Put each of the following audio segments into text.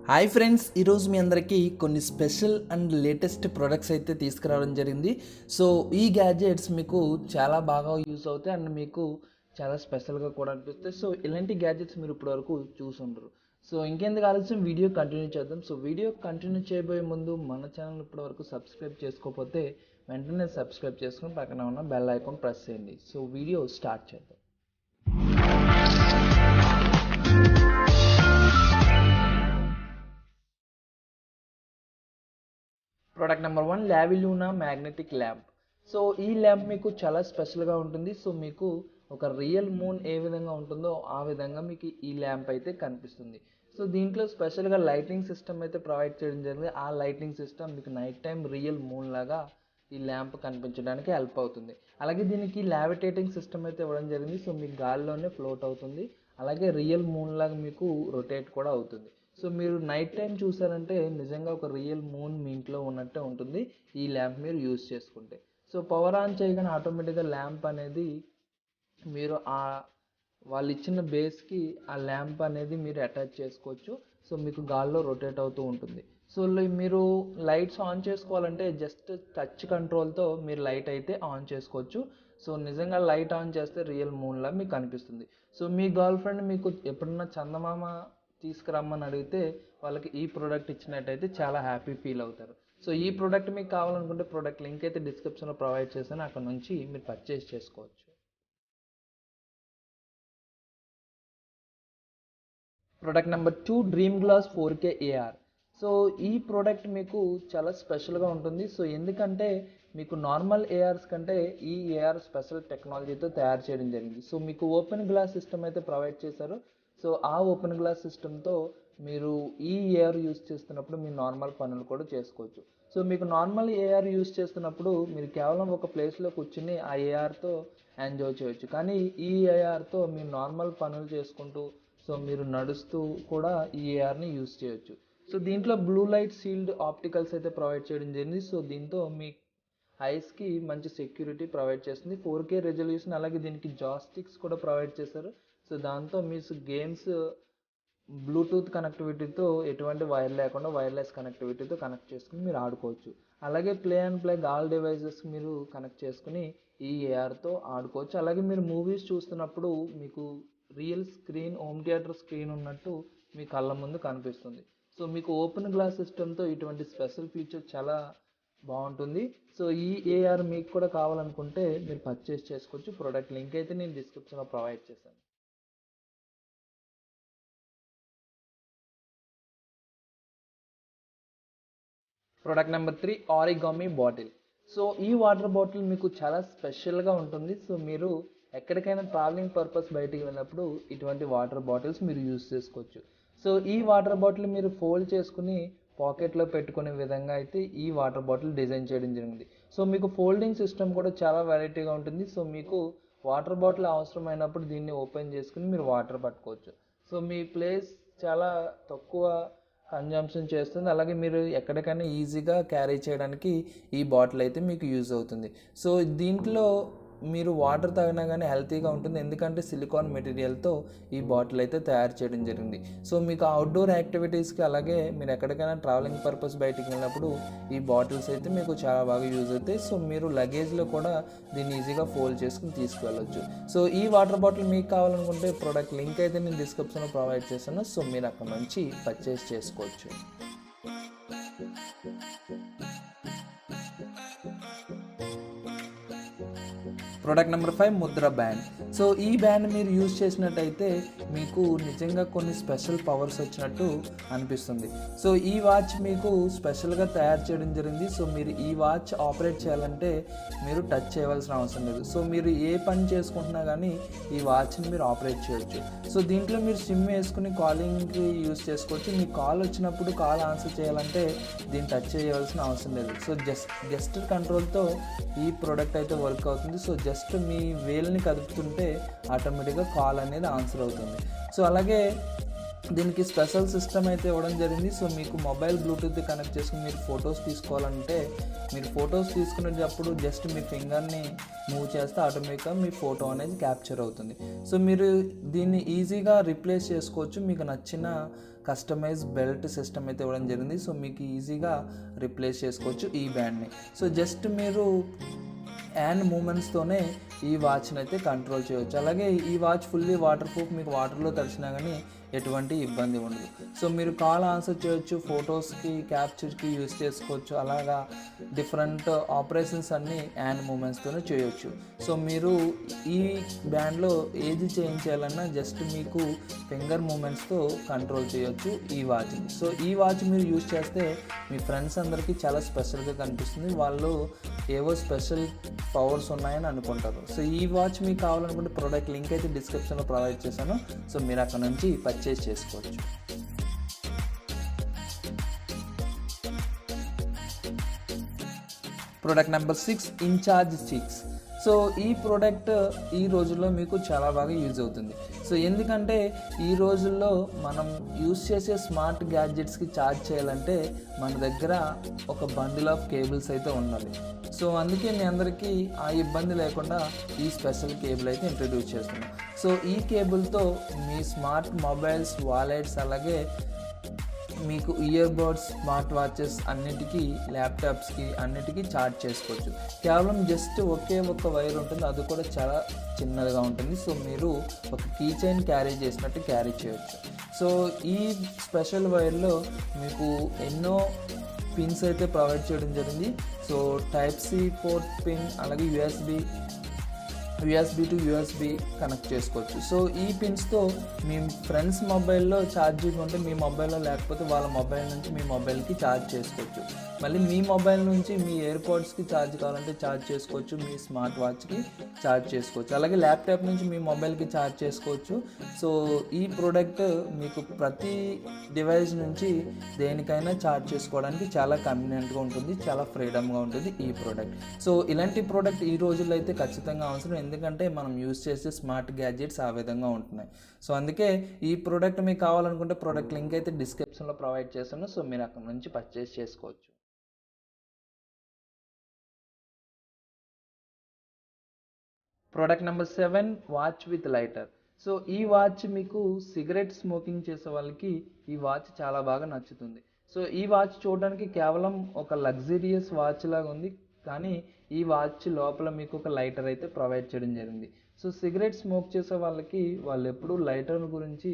Hi friends, ఈరోజు మీ అందరికీ కొన్ని స్పెషల్ అండ్ లేటెస్ట్ ప్రొడక్ట్స్ అయితే తీసుకురావడం జరిగింది. సో ఈ గ్యాడ్జెట్స్ మీకు చాలా బాగా యూస్ అవుతాయి అండ్ మీకు చాలా స్పెషల్గా కూడా అనిపిస్తాయి. సో ఇలాంటి గ్యాడ్జెట్స్ మీరు ఇప్పటివరకు చూసుండరు. సో ఇంకెందుకు ఆలస్యం, వీడియో కంటిన్యూ చేద్దాం. సో వీడియో కంటిన్యూ చేయబోయే ముందు మన ఛానల్ ఇప్పటివరకు సబ్స్క్రైబ్ చేసుకోకపోతే వెంటనే సబ్స్క్రైబ్ చేసుకుని పక్కన ఉన్న బెల్ ఐకాన్ ప్రెస్ చేయండి. సో వీడియో స్టార్ట్ చేద్దాం. ప్రోడక్ట్ నెంబర్ 1, లావిలూనా మ్యాగ్నెటిక్ ల్యాంప్. సో ఈ ల్యాంప్ మీకు చాలా స్పెషల్గా ఉంటుంది. సో మీకు ఒక రియల్ మూన్ ఏ విధంగా ఉంటుందో ఆ విధంగా మీకు ఈ ల్యాంప్ అయితే కనిపిస్తుంది. సో దీంట్లో స్పెషల్గా లైటింగ్ సిస్టమ్ అయితే ప్రొవైడ్ చేయడం జరిగింది. ఆ లైటింగ్ సిస్టమ్ మీకు నైట్ టైం రియల్ మూన్ లాగా ఈ ల్యాంప్ కనిపించడానికి హెల్ప్ అవుతుంది. అలాగే దీనికి లావిటేటింగ్ సిస్టమ్ అయితే ఇవ్వడం జరిగింది. సో మీకు గాల్లోనే ఫ్లోట్ అవుతుంది. అలాగే రియల్ మూన్ లాగా మీకు రొటేట్ కూడా అవుతుంది. సో మీరు నైట్ టైం చూసారంటే నిజంగా ఒక రియల్ మూన్ మీ ఇంట్లో ఉన్నట్టే ఉంటుంది ఈ ల్యాంప్ మీరు యూజ్ చేసుకుంటే. సో పవర్ ఆన్ చేయగానే ఆటోమేటిక్గా ల్యాంప్ అనేది మీరు వాళ్ళు ఇచ్చిన బేస్కి ఆ ల్యాంప్ అనేది మీరు అటాచ్ చేసుకోవచ్చు. సో మీకు గాల్లో రొటేట్ అవుతూ ఉంటుంది. సో మీరు లైట్స్ ఆన్ చేసుకోవాలంటే జస్ట్ టచ్ కంట్రోల్తో మీరు లైట్ అయితే ఆన్ చేసుకోవచ్చు. సో నిజంగా లైట్ ఆన్ చేస్తే రియల్ మూన్లా మీకు కనిపిస్తుంది. సో మీ గర్ల్ ఫ్రెండ్ మీకు ఎప్పుడన్నా చందమామ తీసుకురమ్మని అడిగితే వాళ్ళకి ఈ ప్రోడక్ట్ ఇచ్చినట్టయితే చాలా హ్యాపీ ఫీల్ అవుతారు. సో ఈ ప్రోడక్ట్ మీకు కావాలనుకుంటే ప్రోడక్ట్ లింక్ అయితే డిస్క్రిప్షన్లో ప్రొవైడ్ చేశాను, అక్కడ నుంచి మీరు పర్చేస్ చేసుకోవచ్చు. Product number 2, dream glass 4K AR. So ఈ ప్రోడక్ట్ మీకు చాలా స్పెషల్గా ఉంటుంది. సో ఎందుకంటే మీకు నార్మల్ ఏఆర్స్ కంటే ఈ ఏఆర్ స్పెషల్ టెక్నాలజీతో తయారు చేయడం జరిగింది. సో మీకు ఓపెన్ గ్లాస్ సిస్టమ్ అయితే ప్రొవైడ్ చేశారు. సో ఆ ఓపెన్ గ్లాస్ సిస్టమ్తో మీరు ఈ ఏఆర్ యూస్ చేస్తున్నప్పుడు మీ నార్మల్ పనులు కూడా చేసుకోవచ్చు. సో మీకు నార్మల్ ఏఆర్ యూస్ చేస్తున్నప్పుడు మీరు కేవలం ఒక ప్లేస్లో కూర్చుని ఆ ఏఆర్తో ఎంజాయ్ చేయొచ్చు. కానీ ఈ ఏఆర్తో మీరు నార్మల్ పనులు చేసుకుంటూ సో మీరు నడుస్తూ కూడా ఈ ఏఆర్ని యూస్ చేయొచ్చు. సో దీంట్లో బ్లూ లైట్ సీల్డ్ ఆప్టికల్స్ అయితే ప్రొవైడ్ చేయడం జరిగింది. సో దీంతో మీ ఐస్కి మంచి సెక్యూరిటీ ప్రొవైడ్ చేస్తుంది. 4K రెజల్యూషన్, అలాగే దీనికి జాస్టిక్స్ కూడా ప్రొవైడ్ చేశారు. సో దాంతో మీరు గేమ్స్ బ్లూటూత్ కనెక్టివిటీతో ఎటువంటి వైర్ లేకుండా వైర్లెస్ కనెక్టివిటీతో కనెక్ట్ చేసుకుని మీరు ఆడుకోవచ్చు. అలాగే play and plug all devices మీరు కనెక్ట్ చేసుకుని ఈ ఏఆర్తో ఆడుకోవచ్చు. అలాగే మీరు మూవీస్ చూస్తున్నప్పుడు మీకు real screen, home theatre screen ఉన్నట్టు మీ కళ్ళ ముందు కనిపిస్తుంది. సో మీకు ఓపెన్ గ్లాస్ సిస్టమ్తో ఇటువంటి స్పెషల్ ఫీచర్ చాలా బాగుంటుంది. సో ఈ ఏఆర్ మీకు కూడా కావాలనుకుంటే మీరు పర్చేస్ చేసుకోవచ్చు. ప్రోడక్ట్ లింక్ అయితే నేను డిస్క్రిప్షన్లో ప్రొవైడ్ చేశాను. Product number 3, origami bottle. So ఈ వాటర్ బాటిల్ మీకు చాలా స్పెషల్గా ఉంటుంది. సో మీరు ఎక్కడికైనా ట్రావెలింగ్ పర్పస్ బయటికి వెళ్ళినప్పుడు ఇటువంటి వాటర్ బాటిల్స్ మీరు యూస్ చేసుకోవచ్చు. సో ఈ వాటర్ బాటిల్ మీరు ఫోల్డ్ చేసుకుని పాకెట్లో పెట్టుకునే విధంగా అయితే ఈ వాటర్ బాటిల్ డిజైన్ చేయడం జరిగింది. సో మీకు ఫోల్డింగ్ సిస్టమ్ కూడా చాలా వెరైటీగా ఉంటుంది. సో మీకు వాటర్ బాటిల్ అవసరమైనప్పుడు దీన్ని ఓపెన్ చేసుకుని మీరు వాటర్ పట్టుకోవచ్చు. సో మీ ప్లేస్ చాలా తక్కువ కన్జంప్షన్ చేస్తుంది. అలాగే మీరు ఎక్కడికైనా ఈజీగా క్యారీ చేయడానికి ఈ బాటిల్ అయితే మీకు యూజ్ అవుతుంది. సో దీంట్లో మీరు వాటర్ తాగినా కానీ హెల్తీగా ఉంటుంది, ఎందుకంటే సిలికాన్ మెటీరియల్తో ఈ బాటిల్ అయితే తయారు చేయడం జరిగింది. సో మీకు అవుట్డోర్ యాక్టివిటీస్కి, అలాగే మీరు ఎక్కడికైనా ట్రావెలింగ్ పర్పస్ బయటికి వెళ్ళినప్పుడు ఈ బాటిల్స్ అయితే మీకు చాలా బాగా యూజ్ అవుతాయి. సో మీరు లగేజ్లో కూడా దీన్ని ఈజీగా ఫోల్డ్ చేసుకుని తీసుకువెళ్ళొచ్చు. సో ఈ వాటర్ బాటిల్ మీకు కావాలనుకుంటే ప్రోడక్ట్ లింక్ అయితే నేను డిస్క్రిప్షన్లో ప్రొవైడ్ చేశాను. సో మీరు అక్కడ నుంచి పర్చేస్ చేసుకోవచ్చు. Product number 5, Mudra band. So ఈ బ్యాండ్ మీరు యూజ్ చేసినట్టయితే మీకు నిజంగా కొన్ని స్పెషల్ పవర్స్ వచ్చినట్టు అనిపిస్తుంది. సో ఈ వాచ్ మీకు స్పెషల్గా తయారు చేయడం జరిగింది. సో మీరు ఈ వాచ్ ఆపరేట్ చేయాలంటే మీరు టచ్ చేయవలసిన అవసరం లేదు. సో మీరు ఏ పని చేసుకుంటున్నా కానీ ఈ వాచ్ని మీరు ఆపరేట్ చేయొచ్చు. సో దీంట్లో మీరు సిమ్ వేసుకుని కాలింగ్కి యూజ్ చేసుకోవచ్చు. మీకు కాల్ వచ్చినప్పుడు కాల్ ఆన్సర్ చేయాలంటే దీన్ని టచ్ చేయవలసిన అవసరం లేదు. సో జస్ట్ కంట్రోల్తో ఈ ప్రోడక్ట్ అయితే వర్క్ అవుతుంది. సో జస్ట్ మీ వేల్ని కదుపుతుంటే ఆటోమేటిక్గా కాల్ అనేది ఆన్సర్ అవుతుంది. సో అలాగే దీనికి స్పెషల్ సిస్టమ్ అయితే ఇవ్వడం జరిగింది. సో మీకు మొబైల్ బ్లూటూత్ కనెక్ట్ చేసుకుని మీరు ఫొటోస్ తీసుకోవాలంటే మీరు ఫొటోస్ తీసుకునేటప్పుడు జస్ట్ మీ ఫింగర్ని మూవ్ చేస్తే ఆటోమేటిక్గా మీ ఫోటో అనేది క్యాప్చర్ అవుతుంది. సో మీరు దీన్ని ఈజీగా రీప్లేస్ చేసుకోవచ్చు. మీకు నచ్చిన కస్టమైజ్ బెల్ట్ సిస్టమ్ అయితే ఇవ్వడం జరిగింది. సో మీకు ఈజీగా రిప్లేస్ చేసుకోవచ్చు ఈ బ్యాండ్ని. సో జస్ట్ మీరు హ్యాండ్ మూమెంట్స్తోనే ఈ వాచ్ని అయితే కంట్రోల్ చేయవచ్చు. అలాగే ఈ వాచ్ ఫుల్లీ వాటర్ ప్రూఫ్, మీకు వాటర్లో తడిచినా కానీ ఎటువంటి ఇబ్బంది ఉండదు. సో మీరు కాల్ ఆన్సర్ చేయొచ్చు, ఫొటోస్కి క్యాప్చర్కి యూస్ చేసుకోవచ్చు. అలాగా డిఫరెంట్ ఆపరేషన్స్ అన్నీ హ్యాండ్ మూమెంట్స్తోనే చేయొచ్చు. సో మీరు ఈ బ్యాండ్లో ఏది చేంజ్ చేయాలన్నా జస్ట్ మీకు ఫింగర్ మూమెంట్స్తో కంట్రోల్ చేయొచ్చు ఈ వాచ్ని. సో ఈ వాచ్ మీరు యూజ్ చేస్తే మీ ఫ్రెండ్స్ అందరికీ చాలా స్పెషల్గా కనిపిస్తుంది. వాళ్ళు ఏవో స్పెషల్ పవర్స్ ఉన్నాయని అనుకుంటారు. సో ఈ వాచ్ మీకు కావాలనుకుంటే ప్రోడక్ట్ లింక్ అయితే డిస్క్రిప్షన్లో ప్రొవైడ్ చేశాను. సో మీరు అక్కడ నుంచి పర్చేస్ చేసుకోవచ్చు. Product number 6 in charge 6. సో ఈ ప్రోడక్ట్ ఈ రోజుల్లో మీకు చాలా బాగా యూజ్ అవుతుంది. సో ఎందుకంటే ఈ రోజుల్లో మనం యూజ్ చేసే స్మార్ట్ గ్యాడ్జెట్స్కి ఛార్జ్ చేయాలంటే మన దగ్గర ఒక బండిల్ ఆఫ్ కేబుల్స్ అయితే ఉండాలి. సో అందుకే మీ అందరికీ ఆ ఇబ్బంది లేకుండా ఈ స్పెషల్ కేబుల్ అయితే ఇంట్రడ్యూస్ చేస్తున్నాం. సో ఈ కేబుల్తో మీ స్మార్ట్ మొబైల్స్, వాలెట్స్, అలాగే మీకు ఇయర్ బడ్స్, స్మార్ట్ వాచెస్ అన్నిటికీ, ల్యాప్టాప్స్కి అన్నిటికీ ఛార్జ్ చేసుకోవచ్చు. కేవలం జస్ట్ ఒకే ఒక వైర్ ఉంటుంది, అది కూడా చాలా చిన్నదిగా ఉంటుంది. సో మీరు ఒక కీ చైన్ క్యారీ చేసినట్టు క్యారీ చేయొచ్చు. సో ఈ స్పెషల్ వైర్లో మీకు ఎన్నో పిన్స్ అయితే ప్రొవైడ్ చేయడం జరిగింది. So type C port pin, అలాగే యూఎస్బి టు యూఎస్బి కనెక్ట్ చేసుకోవచ్చు. సో ఈ పిన్స్తో మీ ఫ్రెండ్స్ మొబైల్లో ఛార్జింగ్ ఉంటే మీ మొబైల్లో, లేకపోతే వాళ్ళ మొబైల్ నుంచి మీ మొబైల్కి ఛార్జ్ చేసుకోవచ్చు. మళ్ళీ మీ మొబైల్ నుంచి మీ ఎయిర్పోడ్స్కి ఛార్జ్ కావాలంటే ఛార్జ్ చేసుకోవచ్చు, మీ స్మార్ట్ వాచ్కి ఛార్జ్ చేసుకోవచ్చు, అలాగే ల్యాప్టాప్ నుంచి మీ మొబైల్కి ఛార్జ్ చేసుకోవచ్చు. సో ఈ ప్రోడక్ట్ మీకు ప్రతి డివైస్ నుంచి దేనికైనా ఛార్జ్ చేసుకోవడానికి చాలా కన్వీనియంట్గా ఉంటుంది, చాలా ఫ్రీడమ్గా ఉంటుంది ఈ ప్రోడక్ట్. సో ఇలాంటి ప్రోడక్ట్ ఈ రోజుల్లో అయితే ఖచ్చితంగా అవసరం, ఎందుకంటే మనం యూజ్ చేసే స్మార్ట్ గ్యాడ్జెట్స్ ఆ విధంగా ఉంటున్నాయి. సో అందుకే ఈ ప్రోడక్ట్ మీకు కావాలనుకుంటే ప్రోడక్ట్ లింక్ అయితే డిస్క్రిప్షన్లో ప్రొవైడ్ చేస్తాను. సో మీరు అక్కడ నుంచి పర్చేస్ చేసుకోవచ్చు. Product number 7 watch with lighter. So ఈ వాచ్ మీకు సిగరెట్ స్మోకింగ్ చేసే వాళ్ళకి ఈ వాచ్ చాలా బాగా నచ్చుతుంది. సో ఈ వాచ్ చూడడానికి కేవలం ఒక లగ్జరియస్ వాచ్ లాగా ఉంది, కానీ ఈ వాచ్ లోపల మీకు ఒక లైటర్ అయితే ప్రొవైడ్ చేయడం జరిగింది. సో సిగరెట్ స్మోక్ చేసే వాళ్ళకి వాళ్ళు ఎప్పుడూ లైటర్ గురించి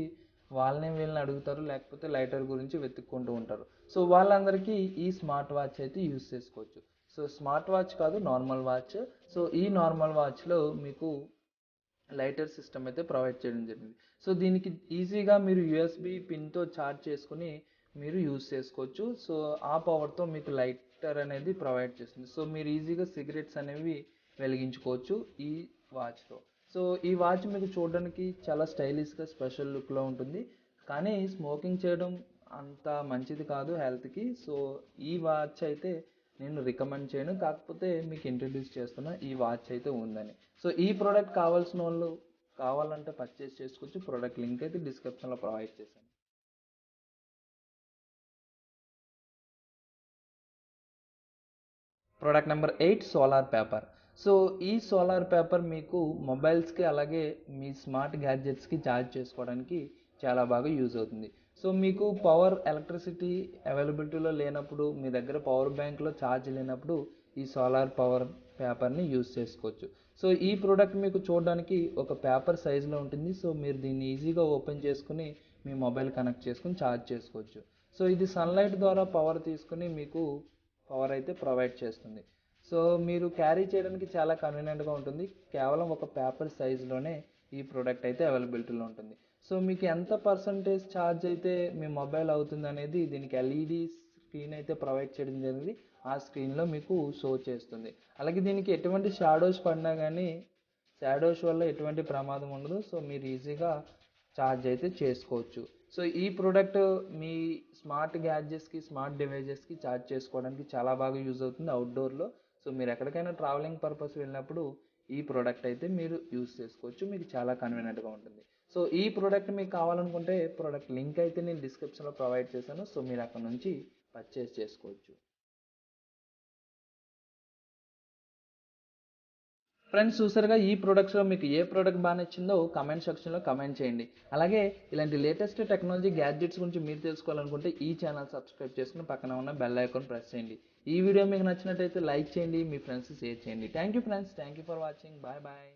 వీళ్ళని అడుగుతారు, లేకపోతే లైటర్ గురించి వెతుక్కుంటూ ఉంటారు. సో వాళ్ళందరికీ ఈ స్మార్ట్ వాచ్ అయితే యూస్ చేసుకోవచ్చు. సో స్మార్ట్ వాచ్ కాదు, నార్మల్ వాచ్. సో ఈ నార్మల్ వాచ్లో మీకు లైటర్ సిస్టమ్ అయితే ప్రొవైడ్ చేయడం జరిగింది. సో దీనికి ఈజీగా మీరు యూఎస్బి పిన్తో ఛార్జ్ చేసుకుని మీరు యూజ్ చేసుకోవచ్చు. సో ఆ పవర్తో మీకు లైటర్ అనేది ప్రొవైడ్ చేస్తుంది. సో మీరు ఈజీగా సిగరెట్స్ అనేవి వెలిగించుకోవచ్చు ఈ వాచ్లో. సో ఈ వాచ్ మీకు చూడడానికి చాలా స్టైలిష్గా, స్పెషల్ లుక్లో ఉంటుంది, కానీ స్మోకింగ్ చేయడం అంత మంచిది కాదు హెల్త్కి. సో ఈ వాచ్ అయితే నేను రికమెండ్ చేయను, కాకపోతే మీకు ఇంట్రడ్యూస్ చేస్తున్నా ఈ వాచ్ అయితే ఉందని. సో ఈ ప్రోడక్ట్ కావాల్సిన వాళ్ళు కావాలంటే పర్చేస్ చేసుకోవచ్చు. ప్రోడక్ట్ లింక్ అయితే డిస్క్రిప్షన్లో ప్రొవైడ్ చేశాను. Product number 8 solar paper. So ఈ సోలార్ పేపర్ మీకు మొబైల్స్కి, అలాగే మీ స్మార్ట్ గ్యాడ్జెట్స్కి ఛార్జ్ చేసుకోవడానికి చాలా బాగా యూజ్ అవుతుంది. సో మీకు ఎలక్ట్రిసిటీ అవైలబిలిటీలో లేనప్పుడు, మీ దగ్గర పవర్ బ్యాంక్లో ఛార్జ్ లేనప్పుడు ఈ సోలార్ పవర్ పేపర్ని యూజ్ చేసుకోవచ్చు. సో ఈ ప్రోడక్ట్ మీకు చూడడానికి ఒక పేపర్ సైజులో ఉంటుంది. సో మీరు దీన్ని ఈజీగా ఓపెన్ చేసుకుని మీ మొబైల్ కనెక్ట్ చేసుకుని ఛార్జ్ చేసుకోవచ్చు. సో ఇది సన్లైట్ ద్వారా పవర్ తీసుకుని మీకు పవర్ అయితే ప్రొవైడ్ చేస్తుంది. సో మీరు క్యారీ చేయడానికి చాలా కన్వీనియంట్గా ఉంటుంది. కేవలం ఒక పేపర్ సైజులోనే ఈ ప్రోడక్ట్ అయితే అవైలబిలిటీలో ఉంటుంది. సో మీకు ఎంత పర్సంటేజ్ ఛార్జ్ అయితే మీ మొబైల్ అవుతుంది అనేది దీనికి ఎల్ఈడి స్క్రీన్ అయితే ప్రొవైడ్ చేయడం జరిగింది. ఆ స్క్రీన్లో మీకు షో చేస్తుంది. అలాగే దీనికి ఎటువంటి షాడోస్ పడినా కానీ షాడోస్ వల్ల ఎటువంటి ప్రమాదం ఉండదు. సో మీరు ఈజీగా ఛార్జ్ అయితే చేసుకోవచ్చు. సో ఈ ప్రోడక్ట్ మీ స్మార్ట్ గ్యాడ్జెట్స్కి, స్మార్ట్ డివైజెస్కి ఛార్జ్ చేసుకోవడానికి చాలా బాగా యూజ్ అవుతుంది అవుట్డోర్లో. సో మీరు ఎక్కడికైనా ట్రావెలింగ్ పర్పస్ వెళ్ళినప్పుడు ఈ ప్రోడక్ట్ అయితే మీరు యూజ్ చేసుకోవచ్చు, మీకు చాలా కన్వీనియంట్గా ఉంటుంది. సో ఈ ప్రోడక్ట్ మీకు కావాలనుకుంటే ప్రోడక్ట్ లింక్ అయితే నేను డిస్క్రిప్షన్లో ప్రొవైడ్ చేశాను. సో మీరు అక్కడ నుంచి పర్చేస్ చేసుకోవచ్చు. ఫ్రెండ్స్ చూసారుగా ఈ ప్రొడక్ట్స్లో మీకు ఏ ప్రోడక్ట్ బాగా నచ్చిందో కమెంట్ సెక్షన్లో కమెంట్ చేయండి. అలాగే ఇలాంటి లేటెస్ట్ టెక్నాలజీ గ్యాడ్జెట్స్ గురించి మీరు తెలుసుకోవాలనుకుంటే ఈ ఛానల్ సబ్స్క్రైబ్ చేసుకుని పక్కన ఉన్న బెల్ ఐకాన్ ప్రెస్ చేయండి. ఈ వీడియో మీకు నచ్చినట్టయితే లైక్ చేయండి, మీ ఫ్రెండ్స్ షేర్ చేయండి. Thank you friends, thank you for watching. Bye bye.